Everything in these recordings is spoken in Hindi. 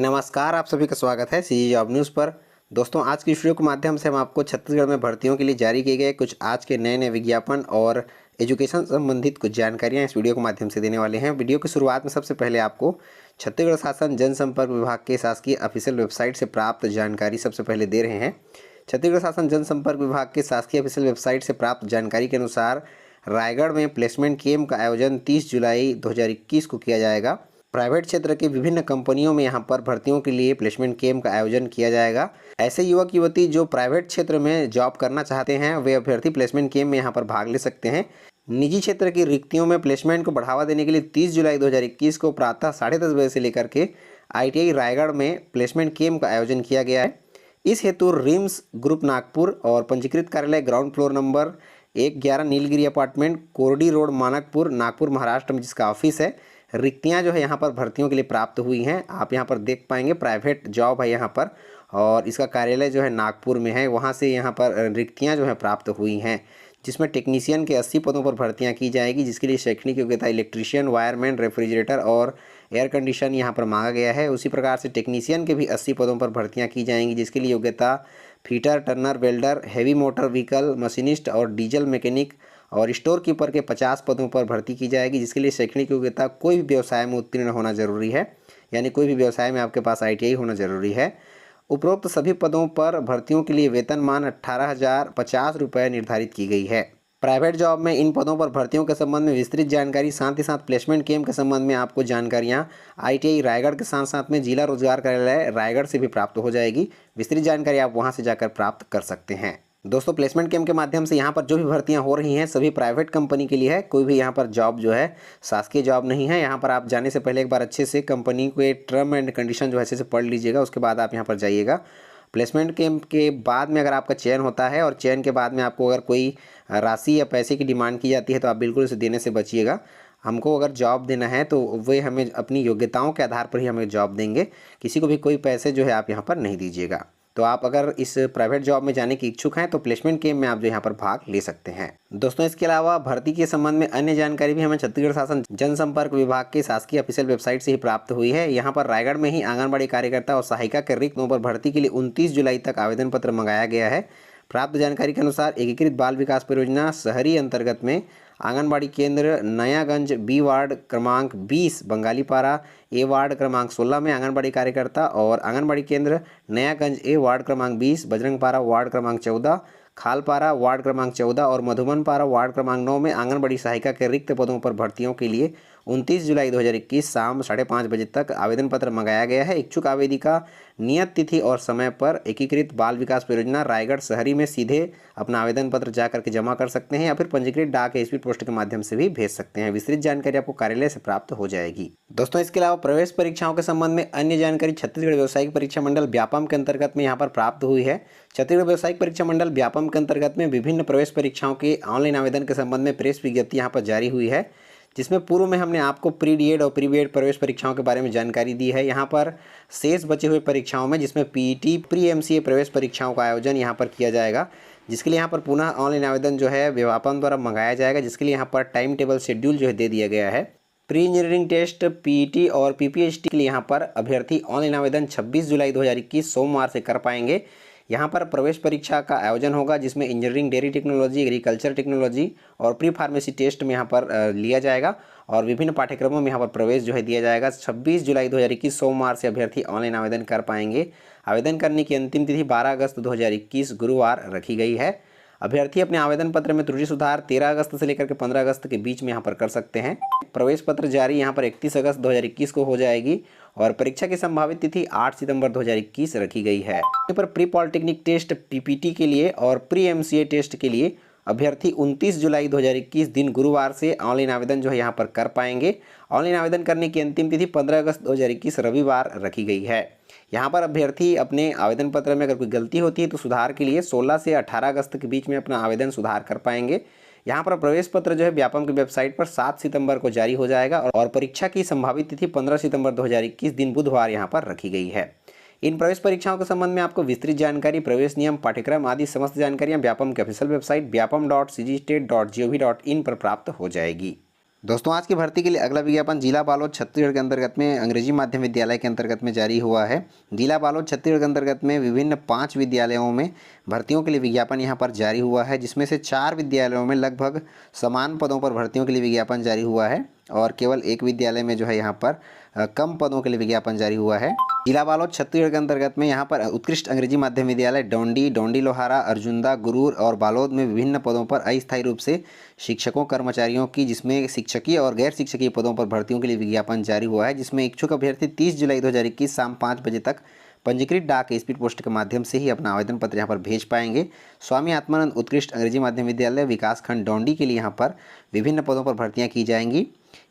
नमस्कार, आप सभी का स्वागत है सीजी जॉब न्यूज़ पर। दोस्तों, आज की इस वीडियो के माध्यम से हम आपको छत्तीसगढ़ में भर्तियों के लिए जारी किए गए कुछ आज के नए विज्ञापन और एजुकेशन संबंधित कुछ जानकारियां इस वीडियो के माध्यम से देने वाले हैं। वीडियो की शुरुआत में सबसे पहले आपको छत्तीसगढ़ शासन जनसंपर्क विभाग के शासकीय ऑफिशियल वेबसाइट से प्राप्त जानकारी सबसे पहले दे रहे हैं। छत्तीसगढ़ शासन जनसंपर्क विभाग के शासकीय ऑफिशियल वेबसाइट से प्राप्त जानकारी के अनुसार रायगढ़ में प्लेसमेंट कैंप का आयोजन 30 जुलाई 2021 को किया जाएगा। प्राइवेट क्षेत्र की विभिन्न कंपनियों में यहां पर भर्तियों के लिए प्लेसमेंट कैंप का आयोजन किया जाएगा। ऐसे युवक युवती जो प्राइवेट क्षेत्र में जॉब करना चाहते हैं वे अभ्यर्थी प्लेसमेंट कैंप में यहां पर भाग ले सकते हैं। निजी क्षेत्र की रिक्तियों में प्लेसमेंट को बढ़ावा देने के लिए 30 जुलाई 2021 को प्रातः 10:30 बजे से लेकर के ITI रायगढ़ में प्लेसमेंट कैंप का आयोजन किया गया है। इस हेतु रिम्स ग्रुप नागपुर और पंजीकृत कार्यालय ground floor number 111 Nilgiri apartment, कोरडी रोड, मानकपुर, नागपुर, महाराष्ट्र में जिसका ऑफिस है। रिक्तियां जो है यहाँ पर भर्तियों के लिए प्राप्त हुई हैं। आप यहाँ पर देख पाएंगे प्राइवेट जॉब है यहाँ पर और इसका कार्यालय जो है नागपुर में है। वहाँ से यहाँ पर रिक्तियां जो है प्राप्त हुई हैं, जिसमें टेक्नीशियन के 80 पदों पर भर्तियां की जाएगी, जिसके लिए शैक्षणिक योग्यता इलेक्ट्रीशियन, वायरमैन, रेफ्रिजरेटर और एयर कंडीशन यहाँ पर मांगा गया है। उसी प्रकार से टेक्नीशियन के भी 80 पदों पर भर्तियाँ की जाएंगी, जिसके लिए योग्यता fitter, Turner, welder, heavy motor vehicle machinist और डीजल मैकेनिक और स्टोर कीपर के 50 पदों पर भर्ती की जाएगी, जिसके लिए शैक्षणिक योग्यता कोई भी व्यवसाय में उत्तीर्ण होना जरूरी है, यानी कोई भी व्यवसाय में आपके पास ITI होना जरूरी है। उपरोक्त सभी पदों पर भर्तियों के लिए वेतनमान 18,050 रुपये निर्धारित की गई है। प्राइवेट जॉब में इन पदों पर भर्तियों के संबंध में विस्तृत जानकारी, साथ ही साथ प्लेसमेंट कैंप के संबंध में आपको जानकारियां ITI रायगढ़ के साथ साथ में जिला रोजगार कार्यालय रायगढ़ से भी प्राप्त हो जाएगी। विस्तृत जानकारी आप वहां से जाकर प्राप्त कर सकते हैं। दोस्तों, प्लेसमेंट कैंप के माध्यम से यहाँ पर जो भी भर्तियाँ हो रही हैं सभी प्राइवेट कंपनी के लिए है। कोई भी यहाँ पर जॉब जो है शासकीय जॉब नहीं है। यहाँ पर आप जाने से पहले एक बार अच्छे से कंपनी के टर्म एंड कंडीशन जो है अच्छे से पढ़ लीजिएगा, उसके बाद आप यहाँ पर जाइएगा। प्लेसमेंट कैंप के बाद में अगर आपका चयन होता है और चयन के बाद में आपको अगर कोई राशि या पैसे की डिमांड की जाती है तो आप बिल्कुल इसे देने से बचिएगा। हमको अगर जॉब देना है तो वे हमें अपनी योग्यताओं के आधार पर ही हमें जॉब देंगे। किसी को भी कोई पैसे जो है आप यहाँ पर नहीं दीजिएगा। तो आप अगर इस प्राइवेट जॉब में जाने की इच्छुक हैं तो प्लेसमेंट कैंप में आप जो यहाँ पर भाग ले सकते हैं। दोस्तों, इसके अलावा भर्ती के संबंध में अन्य जानकारी भी हमें छत्तीसगढ़ शासन जनसंपर्क विभाग के शासकीय ऑफिशियल वेबसाइट से ही प्राप्त हुई है। यहाँ पर रायगढ़ में ही आंगनबाड़ी कार्यकर्ता और सहायिका के रिक्त पदों पर भर्ती के लिए 29 जुलाई तक आवेदन पत्र मंगाया गया है। प्राप्त जानकारी के अनुसार एकीकृत बाल विकास परियोजना शहरी अंतर्गत में आंगनबाड़ी केंद्र नयागंज B वार्ड क्रमांक 20, बंगालीपारा A वार्ड क्रमांक 16 में आंगनबाड़ी कार्यकर्ता और आंगनबाड़ी केंद्र नयागंज A वार्ड क्रमांक 20, बजरंगपारा वार्ड क्रमांक 14, खालपारा वार्ड क्रमांक 14 और मधुबनपारा वार्ड क्रमांक 9 में आंगनबाड़ी सहायिका के रिक्त पदों पर भर्तियों के लिए 29 जुलाई 2021 शाम 5:30 बजे तक आवेदन पत्र मंगाया गया है। इच्छुक आवेदिका नियत तिथि और समय पर एकीकृत बाल विकास परियोजना रायगढ़ शहरी में सीधे अपना आवेदन पत्र जा करके जमा कर सकते हैं या फिर पंजीकृत डाक या स्पीड पोस्ट के माध्यम से भी भेज सकते हैं। विस्तृत जानकारी आपको कार्यालय से प्राप्त हो जाएगी। दोस्तों, इसके अलावा प्रवेश परीक्षाओं के संबंध में अन्य जानकारी छत्तीसगढ़ व्यावसायिक परीक्षा मंडल व्यापम के अंतर्गत में यहाँ पर प्राप्त हुई है। छत्तीसगढ़ व्यावसायिक परीक्षा मंडल व्यापम के अंतर्गत में विभिन्न प्रवेश परीक्षाओं के ऑनलाइन आवेदन के संबंध में प्रेस विज्ञप्ति यहाँ पर जारी हुई है, जिसमें पूर्व में हमने आपको प्री डीएड और प्री बीएड प्रवेश परीक्षाओं के बारे में जानकारी दी है। यहाँ पर शेष बचे हुए परीक्षाओं में जिसमें PET प्री MCA प्रवेश परीक्षाओं का आयोजन यहाँ पर किया जाएगा, जिसके लिए यहाँ पर पुनः ऑनलाइन आवेदन जो है व्यापम द्वारा मंगाया जाएगा, जिसके लिए यहाँ पर टाइम टेबल शेड्यूल जो है दे दिया गया है। प्री इंजीनियरिंग टेस्ट PET और PPHT के लिए यहाँ पर अभ्यर्थी ऑनलाइन आवेदन 26 जुलाई 2021 सोमवार से कर पाएंगे। यहाँ पर प्रवेश परीक्षा का आयोजन होगा, जिसमें engineering, dairy technology, agriculture technology और प्री फार्मेसी टेस्ट में यहाँ पर लिया जाएगा और विभिन्न पाठ्यक्रमों में यहाँ पर प्रवेश जो है दिया जाएगा। 26 जुलाई 2021 सोमवार से अभ्यर्थी ऑनलाइन आवेदन कर पाएंगे। आवेदन करने की अंतिम तिथि 12 अगस्त 2021 गुरुवार रखी गई है। अभ्यर्थी अपने आवेदन पत्र में त्रुटि सुधार 13 अगस्त से लेकर के 15 अगस्त के बीच में यहाँ पर कर सकते हैं। प्रवेश पत्र जारी यहाँ पर 31 अगस्त 2021 को हो जाएगी और परीक्षा की संभावित तिथि 8 सितंबर 2021 रखी गई है। यहाँ पर प्री पॉलिटेक्निक टेस्ट PPT के लिए और प्री MCA टेस्ट के लिए अभ्यर्थी 29 जुलाई 2021 दिन गुरुवार से ऑनलाइन आवेदन जो है यहाँ पर कर पाएंगे। ऑनलाइन आवेदन करने की अंतिम तिथि 15 अगस्त 2021 रविवार रखी गई है। यहाँ पर अभ्यर्थी अपने आवेदन पत्र में अगर कोई गलती होती है तो सुधार के लिए 16 से 18 अगस्त के बीच में अपना आवेदन सुधार कर पाएंगे। यहाँ पर प्रवेश पत्र जो है व्यापम की वेबसाइट पर 7 सितंबर को जारी हो जाएगा और परीक्षा की संभावित तिथि 15 सितंबर 2021 दिन बुधवार यहाँ पर रखी गई है। इन प्रवेश परीक्षाओं के संबंध में आपको विस्तृत जानकारी, प्रवेश नियम, पाठ्यक्रम आदि समस्त जानकारियां व्यापम के ऑफिशियल वेबसाइट vyapam.cgstate.gov.in पर प्राप्त हो जाएगी। दोस्तों आज की भर्ती के लिए अगला विज्ञापन जिला बालोद छत्तीसगढ़ के अंतर्गत में अंग्रेजी माध्यम विद्यालय के अंतर्गत में जारी हुआ है। जिला बालोद छत्तीसगढ़ के अंतर्गत में विभिन्न 5 विद्यालयों में भर्तियों के लिए विज्ञापन यहाँ पर जारी हुआ है, जिसमें से 4 विद्यालयों में लगभग समान पदों पर भर्तियों के लिए विज्ञापन जारी हुआ है और केवल एक विद्यालय में जो है यहाँ पर कम पदों के लिए विज्ञापन जारी हुआ है। जिला बालोद छत्तीसगढ़ के अंतर्गत में यहाँ पर उत्कृष्ट अंग्रेजी माध्यम विद्यालय डोंडी, डोंडी लोहारा, अर्जुंदा, गुरूर और बालोद में विभिन्न पदों पर अस्थायी रूप से शिक्षकों कर्मचारियों की, जिसमें शिक्षकीय और गैर शिक्षकीय पदों पर भर्तियों के लिए विज्ञापन जारी हुआ है, जिसमें इच्छुक अभ्यर्थी 30 जुलाई 2021 शाम 5 बजे तक पंजीकृत डाक स्पीड पोस्ट के माध्यम से ही अपना आवेदन पत्र यहाँ पर भेज पाएंगे। स्वामी आत्मानंद उत्कृष्ट अंग्रेजी माध्यम विद्यालय विकासखंड डोंडी के लिए यहाँ पर विभिन्न पदों पर भर्तियाँ की जाएंगी।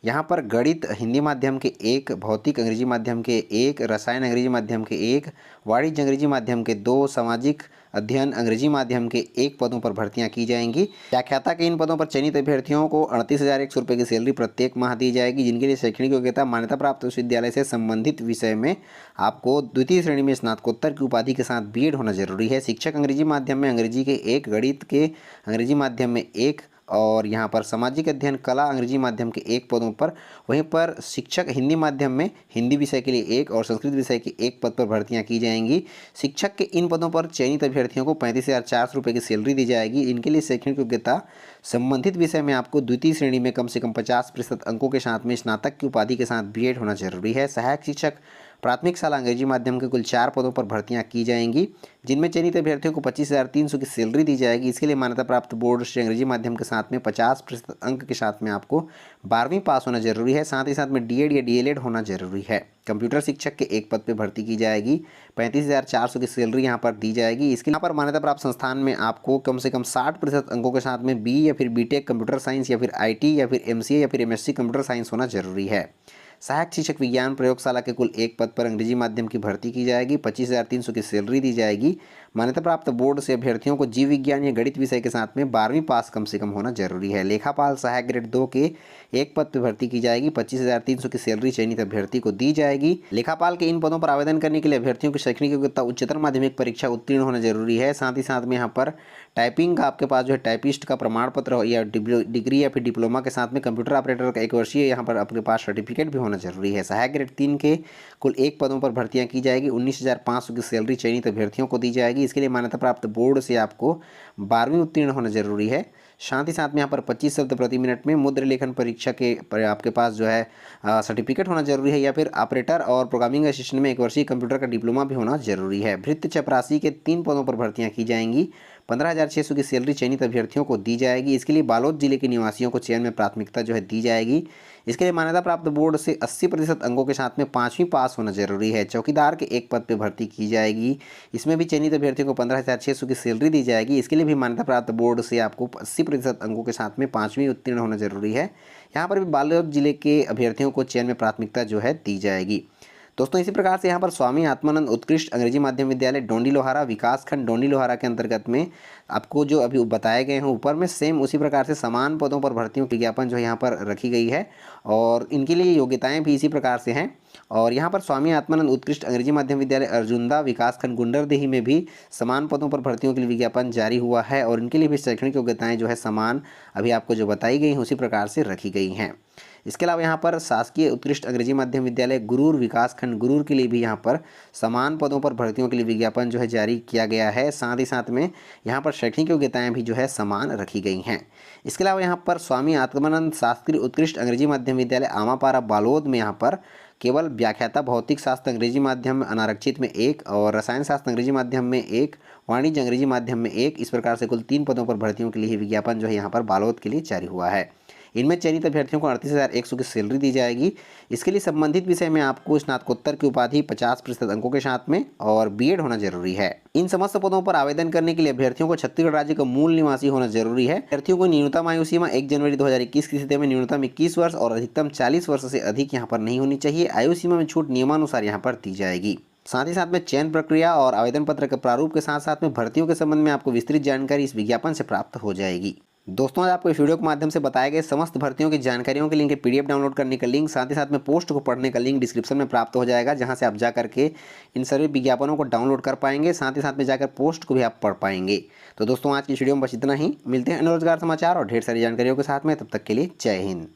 यहाँ पर गणित हिंदी माध्यम के 1, भौतिक अंग्रेजी माध्यम के 1, रसायन अंग्रेजी माध्यम के 1, वाणिज्य अंग्रेजी माध्यम के 2, सामाजिक अध्ययन अंग्रेजी माध्यम के 1 पदों पर भर्तियां की जाएंगी। व्याख्याता के इन पदों पर चयनित अभ्यर्थियों को 38,100 रुपये की सैलरी प्रत्येक माह दी जाएगी, जिनके लिए शैक्षणिक योग्यता मान्यता प्राप्त विश्वविद्यालय से संबंधित विषय में आपको द्वितीय श्रेणी में स्नातकोत्तर की उपाधि के साथ बीएड होना जरूरी है। शिक्षक अंग्रेजी माध्यम में अंग्रेजी के 1, गणित के अंग्रेजी माध्यम में 1 और यहाँ पर सामाजिक अध्ययन कला अंग्रेजी माध्यम के 1 पदों पर, वहीं पर शिक्षक हिंदी माध्यम में हिंदी विषय के लिए 1 और संस्कृत विषय के 1 पद पर भर्तियां की जाएंगी। शिक्षक के इन पदों पर चयनित अभ्यर्थियों को 35,400 रुपये की सैलरी दी जाएगी। इनके लिए शैक्षणिक योग्यता संबंधित विषय में आपको द्वितीय श्रेणी में कम से कम 50% अंकों के साथ में स्नातक की उपाधि के साथ बीएड होना जरूरी है। सहायक शिक्षक प्राथमिक शाला अंग्रेजी माध्यम के कुल 4 पदों पर भर्तियां की जाएंगी, जिनमें चयनित अभ्यर्थियों को 25,300 की सैलरी दी जाएगी। इसके लिए मान्यता प्राप्त बोर्ड से अंग्रेजी माध्यम के साथ में 50% अंक के साथ में आपको 12वीं पास होना जरूरी है। साथ ही साथ में डीएड या डीएलएड होना जरूरी है। कंप्यूटर शिक्षक के 1 पद पर भर्ती की जाएगी। 35,400 की सैलरी यहाँ पर दी जाएगी। इसके यहाँ पर मान्यता प्राप्त संस्थान में आपको कम से कम 60% अंकों के साथ में बी या फिर बीटेक कंप्यूटर साइंस या फिर आईटी या फिर एमसीए या फिर एमएससी कंप्यूटर साइंस होना जरूरी है। सहायक शिक्षक विज्ञान प्रयोगशाला के कुल 1 पद पर अंग्रेजी माध्यम की भर्ती की जाएगी। 25,300 की सैलरी दी जाएगी। मान्यता प्राप्त बोर्ड से अभ्यर्थियों को जीव विज्ञान या गणित विषय के साथ में 12वीं पास कम से कम होना जरूरी है। लेखापाल सहायक ग्रेड 2 के 1 पद पर भर्ती की जाएगी। 25,300 की सैलरी चयनित अभ्यर्थी को दी जाएगी। लेखापाल के इन पदों पर आवेदन करने के लिए अभ्यर्थियों की शैक्षणिक योग्यता उच्चतर माध्यमिक परीक्षा उत्तीर्ण होना जरूरी है। साथ ही साथ में यहाँ पर टाइपिंग का आपके पास जो है टाइपिस्ट का प्रमाण पत्र या डिग्री या फिर डिप्लोमा के साथ में कंप्यूटर ऑपरेटर का 1 वर्षीय यहाँ पर आपके पास सर्टिफिकेट भी होना जरूरी है। सहायक ग्रेड 3 के कुल 1 पदों पर भर्तियां की जाएगी। 19,500 की सैलरी चयनित अभ्यर्थियों को दी जाएगी। इसके लिए मान्यता प्राप्त बोर्ड से आपको 12वीं उत्तीर्ण होना जरूरी है। साथ ही साथ में यहाँ पर 25 शब्द प्रति मिनट में मुद्र लेखन परीक्षा के आपके पास जो है सर्टिफिकेट होना जरूरी है, या फिर ऑपरेटर और प्रोग्रामिंग असिस्टेंट में 1 वर्षीय कंप्यूटर का डिप्लोमा भी होना जरूरी है। भृत्य चपरासी के 3 पदों पर भर्तियां की जाएंगी। 15,600 की सैलरी चयनित अभ्यर्थियों को दी जाएगी। इसके लिए बालोद जिले के निवासियों को चयन में प्राथमिकता जो है दी जाएगी। इसके लिए मान्यता प्राप्त बोर्ड से 80% अंकों के साथ में 5वीं पास होना जरूरी है। चौकीदार के 1 पद पर भर्ती की जाएगी। इसमें भी चयनित अभ्यर्थियों को 15,600 की सैलरी दी जाएगी। इसके लिए भी मान्यता प्राप्त बोर्ड से आपको 80% अंकों के साथ में 5वीं उत्तीर्ण होना जरूरी है। यहाँ पर भी बालोद जिले के अभ्यर्थियों को चयन में प्राथमिकता जो है दी जाएगी। दोस्तों इसी प्रकार से यहाँ पर स्वामी आत्मानंद उत्कृष्ट अंग्रेजी माध्यम विद्यालय डोंडी लोहारा विकासखंड डोंडी लोहारा के अंतर्गत में आपको जो अभी बताए गए हैं ऊपर में सेम उसी प्रकार से समान पदों पर भर्तियों की विज्ञापन जो यहाँ पर रखी गई है और इनके लिए योग्यताएं भी इसी प्रकार से हैं। और यहाँ पर स्वामी आत्मानंद उत्कृष्ट अंग्रेजी माध्यम विद्यालय अर्जुंदा विकासखंड गुंडरदेही में भी समान पदों पर भर्तियों के लिए विज्ञापन जारी हुआ है और इनके लिए भी शैक्षणिक योग्यताएं जो है समान अभी आपको जो बताई गई हैं उसी प्रकार से रखी गई हैं। इसके अलावा यहाँ पर शासकीय उत्कृष्ट अंग्रेजी माध्यम विद्यालय गुरूर विकासखंड गुरूर के लिए भी यहाँ पर समान पदों पर भर्तियों के लिए विज्ञापन जो है जारी किया गया है। साथ ही साथ में यहाँ पर शैक्षणिक योग्यताएं भी जो है समान रखी गई हैं। इसके अलावा यहाँ पर स्वामी आत्मानंद शासकीय उत्कृष्ट अंग्रेजी माध्यम विद्यालय आमापारा बालोद में यहाँ पर केवल व्याख्याता भौतिक शास्त्र अंग्रेजी माध्यम अनारक्षित में 1 और रसायन शास्त्र अंग्रेजी माध्यम में 1, वाणिज्य अंग्रेजी माध्यम में 1, इस प्रकार से कुल 3 पदों पर भर्तियों के लिए विज्ञापन जो है यहाँ पर बालोद के लिए जारी हुआ है। इनमें चयनित अभ्यर्थियों को 38,100 की सैलरी दी जाएगी। इसके लिए संबंधित विषय में आपको स्नातकोत्तर की उपाधि 50% अंकों के साथ में और बीएड होना जरूरी है। इन समस्त पदों पर आवेदन करने के लिए अभ्यर्थियों को छत्तीसगढ़ राज्य का मूल निवासी होना जरूरी है। अभ्यर्थियों को न्यूनतम आयु सीमा 1 जनवरी 2021 की स्थिति में न्यूनतम 21 वर्ष और अधिकतम 40 वर्ष से अधिक यहाँ पर नहीं होनी चाहिए। आयु सीमा में छूट नियमानुसार यहाँ पर दी जाएगी। साथ ही साथ में चयन प्रक्रिया और आवेदन पत्र के प्रारूप के साथ साथ में भर्तियों के संबंध में आपको विस्तृत जानकारी इस विज्ञापन से प्राप्त हो जाएगी। दोस्तों आज आपको इस वीडियो के माध्यम से बताए गए समस्त भर्तियों की जानकारियों के लिंक पीडीएफ डाउनलोड करने का लिंक साथ ही साथ में पोस्ट को पढ़ने का लिंक डिस्क्रिप्शन में प्राप्त हो जाएगा, जहां से आप जा करके इन सभी विज्ञापनों को डाउनलोड कर पाएंगे। साथ ही साथ में जाकर पोस्ट को भी आप पढ़ पाएंगे। तो दोस्तों आज की वीडियो में बस इतना ही। मिलते हैं रोजगार समाचार और ढेर सारी जानकारियों के साथ में। तब तक के लिए जय हिंद।